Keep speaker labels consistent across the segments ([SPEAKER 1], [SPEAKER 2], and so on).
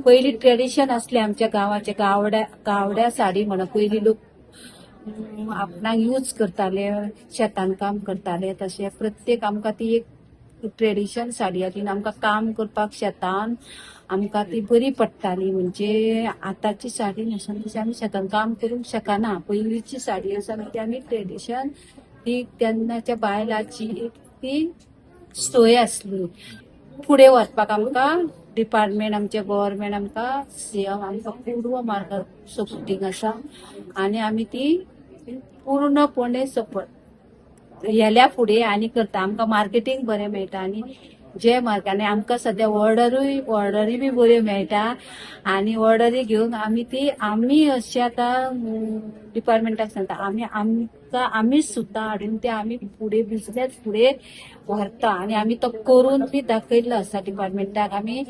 [SPEAKER 1] पहिली ट्रेडिशन असले आमच्या गावाचे गावड्या साडी म्हणून पहिली लोक आपणाक यूज करताले, शेतान काम करताले. तसे प्रत्येक आमकां ती एक ट्रेडिशन साडी आनी आमकां काम करपाक शेतान आमकां ती बरी पडटाली. म्हणजे आताची साडी न्हेसून तशी आमी शेतान काम करूंक शकना. पयलींची साडी आसा ती आमी ट्रेडिशन ती तेन्नाच्या बायलांची एक ती सोय आसली. फुडें वचपाक आमकां डिपार्टमेंट आमचे गव्हर्नमेंट आमकां सीएम आमकां पूर्व मार्ग सपोर्टींग आसा आनी आमी ती पूर्णपणे सपोर्ट येल्या फुडें आनी करता. आमकां मार्केटींग बरें मेळटा आनी जे मार्गाने आमकां सध्या ऑर्डरी बी बऱ्यो मेळटा आनी ऑर्डरी घेवन आमी अशें आतां डिपार्टमेंटाक सांगता आमीच सुद्दां हाडून ते आमी फुडें बिझनेस फुडें व्हरता आनी आमी तो करून बी दाखयल्लो आसा डिपार्टमेंटाक आमी.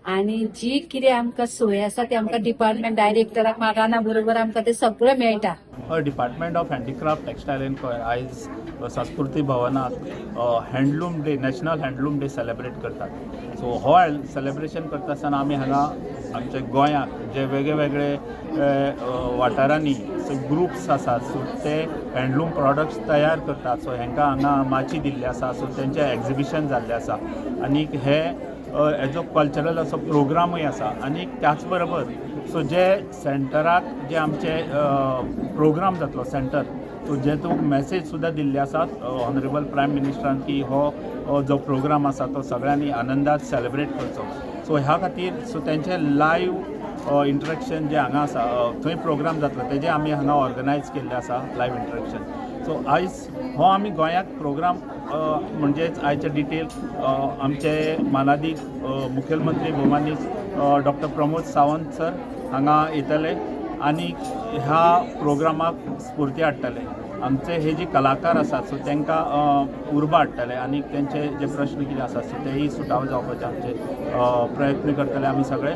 [SPEAKER 1] आनी जी कितें आमकां सोय आसा ती आमकां डिपार्टमेंट डायरेक्टराक मागाना बरोबर आमकां ते सगळें मेळटा.
[SPEAKER 2] Department of handicraft textile end आयज संस्कृती भवनात handloom day national handloom day celebrate करतात. सो हो सेलेब्रेशन करता आसतना आमी हांगा आमच्या गोंयांत जे वेगळे वेगळे वाठारांनी ग्रुप्स आसात सो ते हँडलूम प्रोडक्ट्स तयार करतात. सो हांकां हांगा माची दिल्ली आसा. सो तेंचें एक्झिबिशन जाल्लें आसा आनी हे हेजो कल्चरल असो प्रोग्रामूय आसा. आनी त्याच बरोबर सो जे सेंटराक जे आमचे प्रोग्राम जातलो सेंटर सो जेतून मेसेज सुद्दां दिल्ली आसा ऑनरेबल प्रायम मिनिस्टरान की हो जो प्रोग्राम आसा तो सगळ्यांनी आनंदात सेलेब्रेट करचो. सो ह्या खातीर सो तेंचे लायव्ह इंटरेक्शन जे हांगा आसा थंय प्रोग्राम जातलो तेजे आमी हांगा ऑर्गनायज केल्ले आसा लायव्ह इंटरेक्शन. सो आयज हो आमी गोंयाक प्रोग्राम म्हणजेच आयचे डिटेल आमचे मानादी मुखेलमंत्री भौमानीस डॉक्टर प्रमोद सावंत सर हांगा येतले आनी ह्या प्रोग्रामाक स्फूर्ती हाडटले. आमचे हे जे कलाकार आसात सो तांकां उर्बा हाडटले आनी तेंचे जे प्रश्न कितें आसात सो तेही सुटावे जावपाचे आमचे प्रयत्न करतले आमी सगळे.